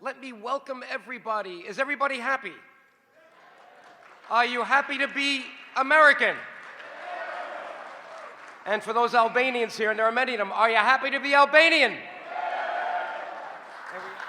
let me welcome everybody. Is everybody happy? Are you happy to be American? And for those Albanians here, and there are many of them, are you happy to be Albanian?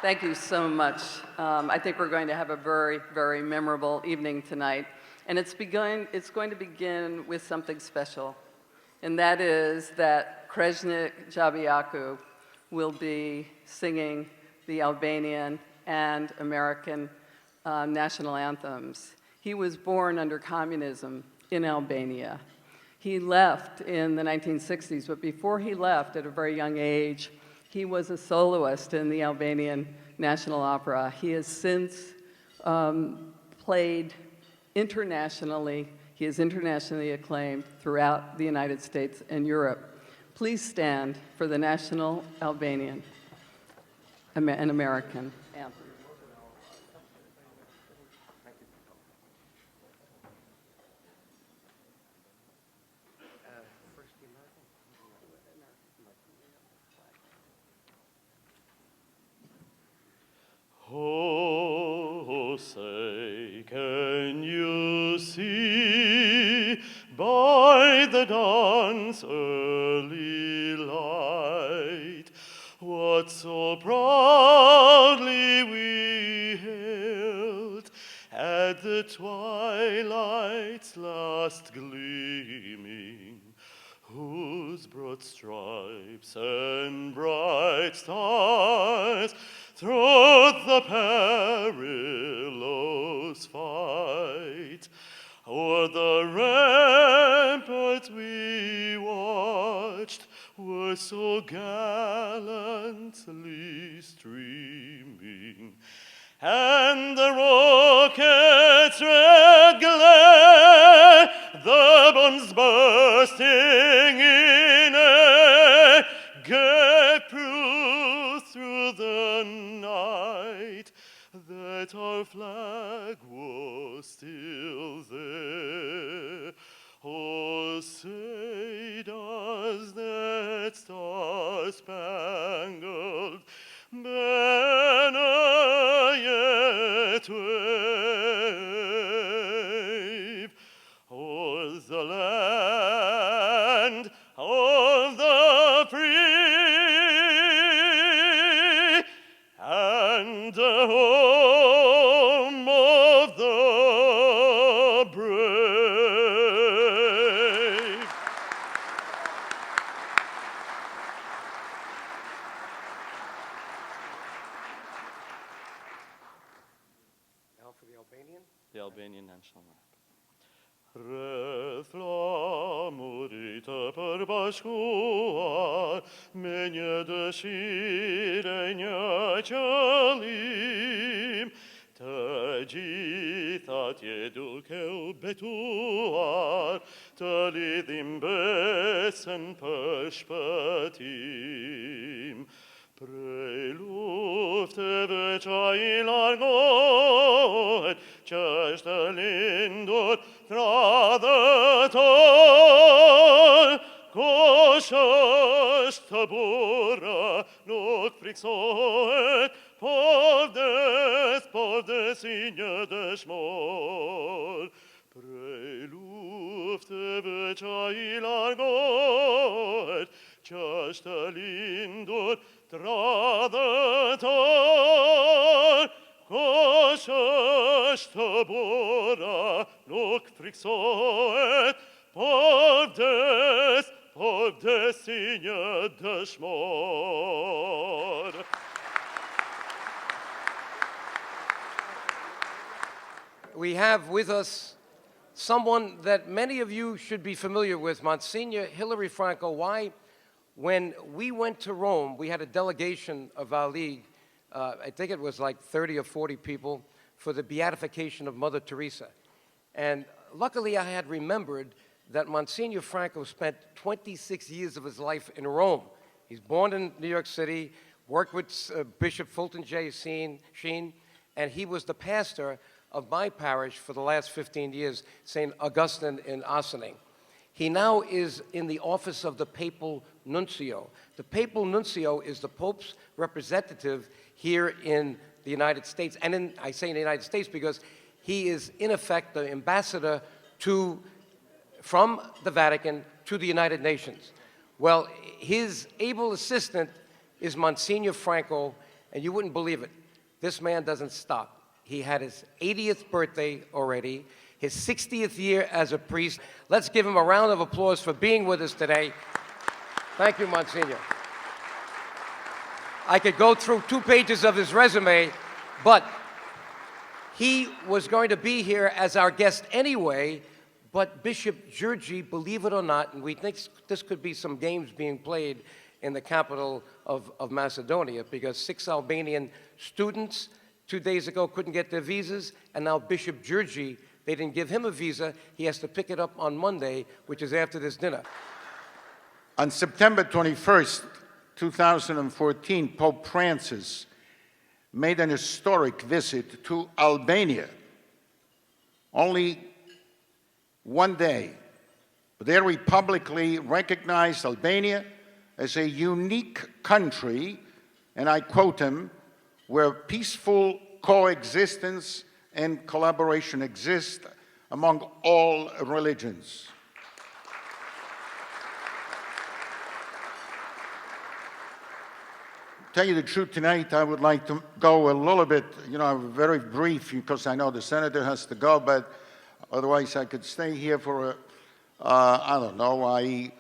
Thank you so much. I think we're going to have a very, very memorable evening tonight. And it's going to begin with something special. And that is that Kreshnik Jabiaku will be singing the Albanian and American national anthems. He was born under communism in Albania. He left in the 1960s, but before he left at a very young age, he was a soloist in the Albanian National Opera. He has since played internationally. He is internationally acclaimed throughout the United States and Europe. Please stand for the national Albanian and American anthem. Oh, say, can you see by the dawn's early light what so proudly we hailed at the twilight's last gleaming, whose broad stripes and bright stars through the perilous fight o'er the ramparts we watched were so gallantly streaming, and the rocket's red glare, the bombs bursting in air, gave proof through the night that our flag was still there. Oh, say does that star-spangled banner yet wave o'er the land of the free and the home of the brave? Now for the Albanian. The Albanian national anthem. Rreth flamurit të përbashkuar me një dëshirë e një qëllim, të gjitha tje duke u betuar, të lidhim besën për shpëtim. Prej lufteve që I largohet, që është lindur tradhëtor, kush është të burra, nuk friksohet, por vdes I një dëshmor. Prej lufteve që I largohet, që është lindur tradhëtor, kush është të burra, nuk friksohet, por vdes si një dëshmor. We have with us someone that many of you should be familiar with, Monsignor Hilary Franco. Why? When we went to Rome, we had a delegation of our league, I think it was like 30 or 40 people, for the beatification of Mother Teresa. And luckily I had remembered that Monsignor Franco spent 26 years of his life in Rome. He's born in New York City, worked with Bishop Fulton J. Sheen, and he was the pastor of my parish for the last 15 years, St. Augustine in Ossining. He now is in the office of the Papal Nuncio. The Papal Nuncio is the Pope's representative here in the United States. And I say in the United States because he is, in effect, the ambassador from the Vatican to the United Nations. Well, his able assistant is Monsignor Franco, and you wouldn't believe it. This man doesn't stop. He had his 80th birthday already, his 60th year as a priest. Let's give him a round of applause for being with us today. Thank you, Monsignor. I could go through 2 pages of his resume, but he was going to be here as our guest anyway, but Bishop Georgi, believe it or not, and we think this could be some games being played in the capital of Macedonia, because 6 Albanian students 2 days ago couldn't get their visas, and now Bishop Georgi, they didn't give him a visa. He has to pick it up on Monday, which is after this dinner. On September 21st, 2014, Pope Francis made an historic visit to Albania. Only one day. But there he publicly recognized Albania as a unique country, and I quote him, where peaceful coexistence and collaboration exist among all religions. Tell you the truth, tonight I would like to go a little bit, very brief, because I know the senator has to go, but otherwise I could stay here for, I don't know,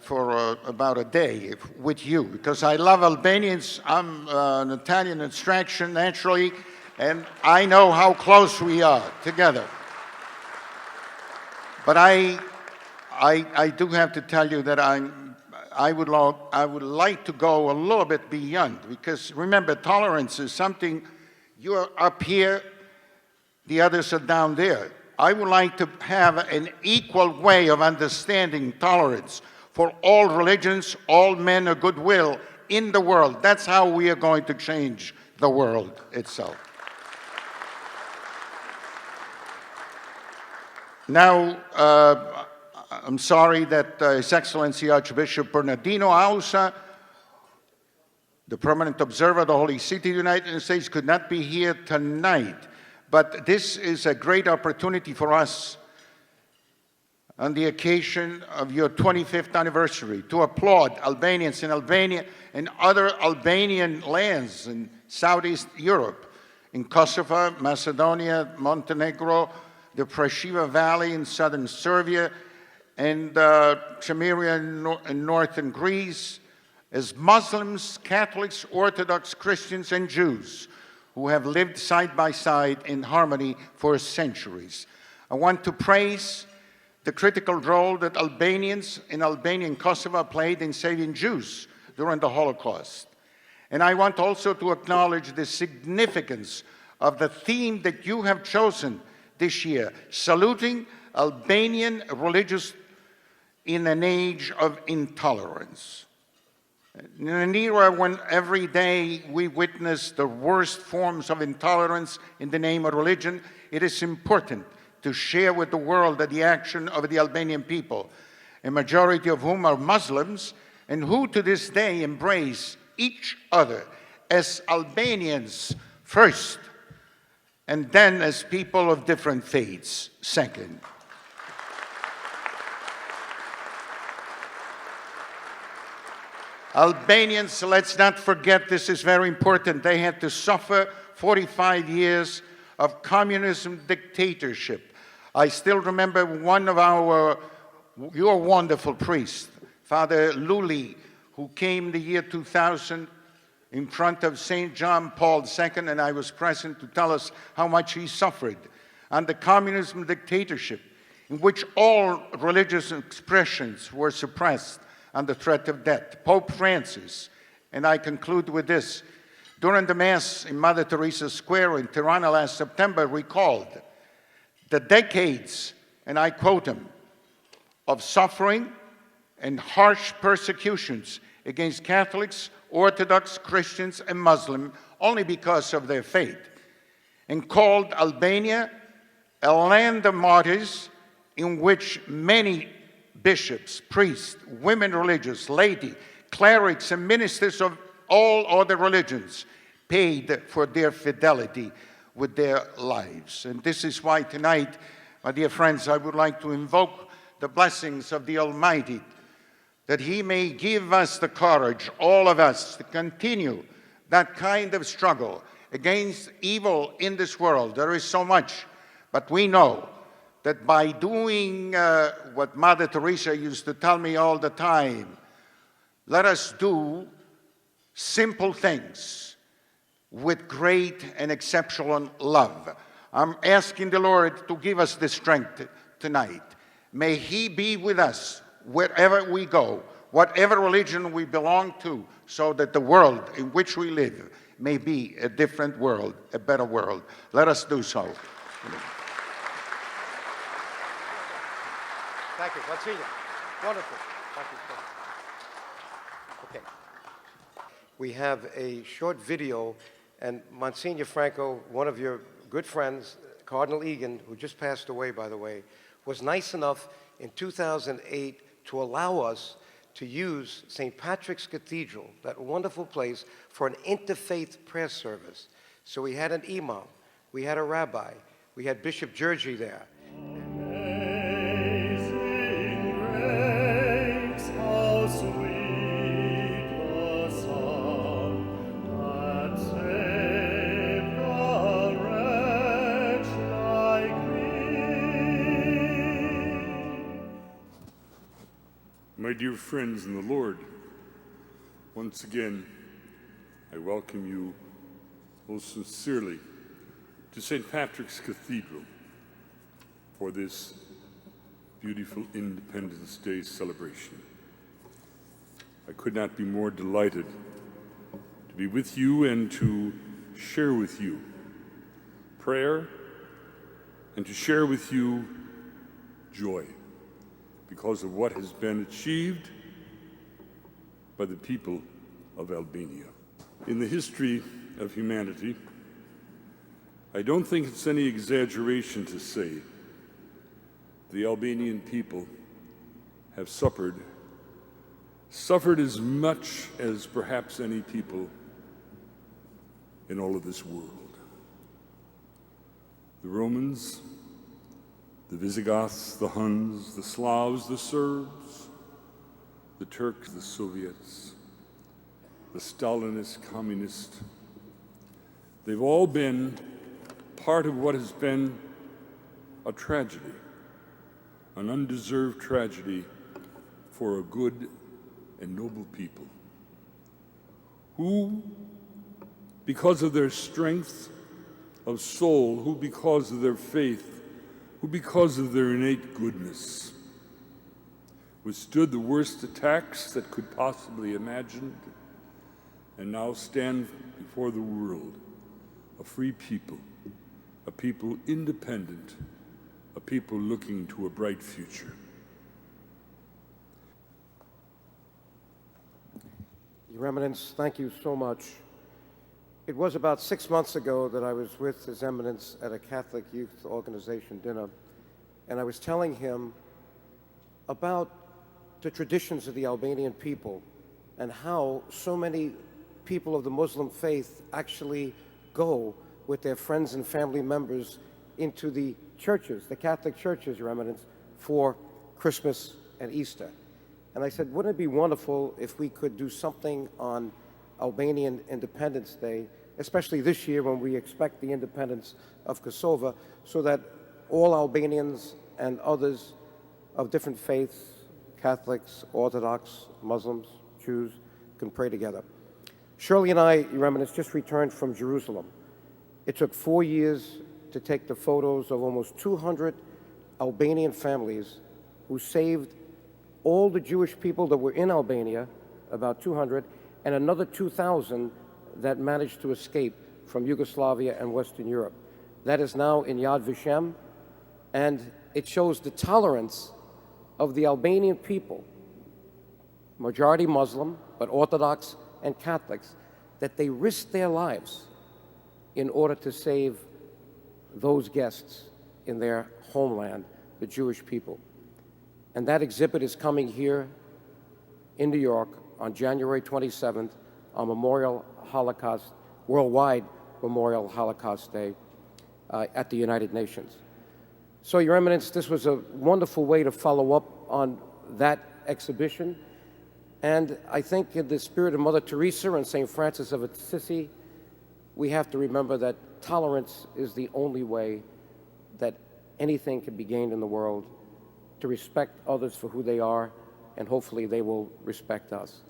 for about a day with you, because I love Albanians. I'm an Italian extraction, naturally, and I know how close we are together. But I do have to tell you that I would like to go a little bit beyond, because remember, tolerance is something, you're up here, the others are down there. I would like to have an equal way of understanding tolerance for all religions, all men of goodwill in the world. That's how we are going to change the world itself. Now, I'm sorry that His Excellency Archbishop Bernardino Ausa, the permanent observer of the Holy City of the United States, could not be here tonight. But this is a great opportunity for us on the occasion of your 25th anniversary to applaud Albanians in Albania and other Albanian lands in Southeast Europe, in Kosovo, Macedonia, Montenegro, the Preševa Valley in southern Serbia, and Chameria in northern Greece, as Muslims, Catholics, Orthodox Christians, and Jews who have lived side by side in harmony for centuries. I want to praise the critical role that Albanians in Albania and Kosovo played in saving Jews during the Holocaust. And I want also to acknowledge the significance of the theme that you have chosen this year, saluting Albanian religious in an age of intolerance. In an era when every day we witness the worst forms of intolerance in the name of religion, it is important to share with the world the action of the Albanian people, a majority of whom are Muslims, and who to this day embrace each other as Albanians first, and then as people of different faiths second. Albanians, let's not forget, this is very important, they had to suffer 45 years of communism dictatorship. I still remember one of your wonderful priests, Father Luli, who came the year 2000 in front of St. John Paul II, and I was present to tell us how much he suffered under communism dictatorship, in which all religious expressions were suppressed under threat of death. Pope Francis, and I conclude with this, during the Mass in Mother Teresa Square in Tirana last September, recalled the decades, and I quote him, of suffering and harsh persecutions against Catholics, Orthodox Christians, and Muslims only because of their faith, and called Albania a land of martyrs in which many bishops, priests, women religious, laity, clerics, and ministers of all other religions paid for their fidelity with their lives. And this is why tonight, my dear friends, I would like to invoke the blessings of the Almighty, that He may give us the courage, all of us, to continue that kind of struggle against evil in this world. There is so much, but we know that by doing what Mother Teresa used to tell me all the time, let us do simple things with great and exceptional love. I'm asking the Lord to give us the strength tonight. May He be with us wherever we go, whatever religion we belong to, so that the world in which we live may be a different world, a better world. Let us do so. Thank you. Monsignor. Wonderful. Thank you so much. Okay. We have a short video, and Monsignor Franco, one of your good friends, Cardinal Egan, who just passed away, by the way, was nice enough in 2008 to allow us to use St. Patrick's Cathedral, that wonderful place, for an interfaith prayer service. So we had an imam, we had a rabbi, we had Bishop Georgi there. Amazing grace, how sweet the sound that saved a wretch like me. My dear friends in the Lord, once again, I welcome you most sincerely to St. Patrick's Cathedral for this beautiful Independence Day celebration. I could not be more delighted to be with you and to share with you prayer and to share with you joy because of what has been achieved by the people of Albania. In the history of humanity, I don't think it's any exaggeration to say the Albanian people have suffered as much as perhaps any people in all of this world. The Romans, the Visigoths, the Huns, the Slavs, the Serbs, the Turks, the Soviets, the Stalinist communists, they've all been part of what has been a tragedy, an undeserved tragedy for a good and noble people who, because of their strength of soul, who because of their faith, who because of their innate goodness, withstood the worst attacks that could possibly imagined, and now stand before the world a free people, a people independent, a people looking to a bright future. Your Eminence, thank you so much. It was about 6 months ago that I was with His Eminence at a Catholic youth organization dinner, and I was telling him about the traditions of the Albanian people and how so many people of the Muslim faith actually go with their friends and family members into the churches, the Catholic churches, Your Eminence, for Christmas and Easter. And I said, wouldn't it be wonderful if we could do something on Albanian Independence Day, especially this year when we expect the independence of Kosovo, so that all Albanians and others of different faiths, Catholics, Orthodox, Muslims, Jews, can pray together. Shirley and I, Your Eminence, just returned from Jerusalem. It took 4 years to take the photos of almost 200 Albanian families who saved all the Jewish people that were in Albania, about 200, and another 2,000 that managed to escape from Yugoslavia and Western Europe. That is now in Yad Vashem, and it shows the tolerance of the Albanian people, majority Muslim, but Orthodox and Catholics, that they risked their lives in order to save those guests in their homeland, the Jewish people. And that exhibit is coming here in New York on January 27th on Memorial Holocaust worldwide Memorial Holocaust Day at the United Nations. So, Your Eminence, this was a wonderful way to follow up on that exhibition. And I think in the spirit of Mother Teresa and St. Francis of Assisi, we have to remember that tolerance is the only way that anything can be gained in the world, to respect others for who they are, and hopefully they will respect us.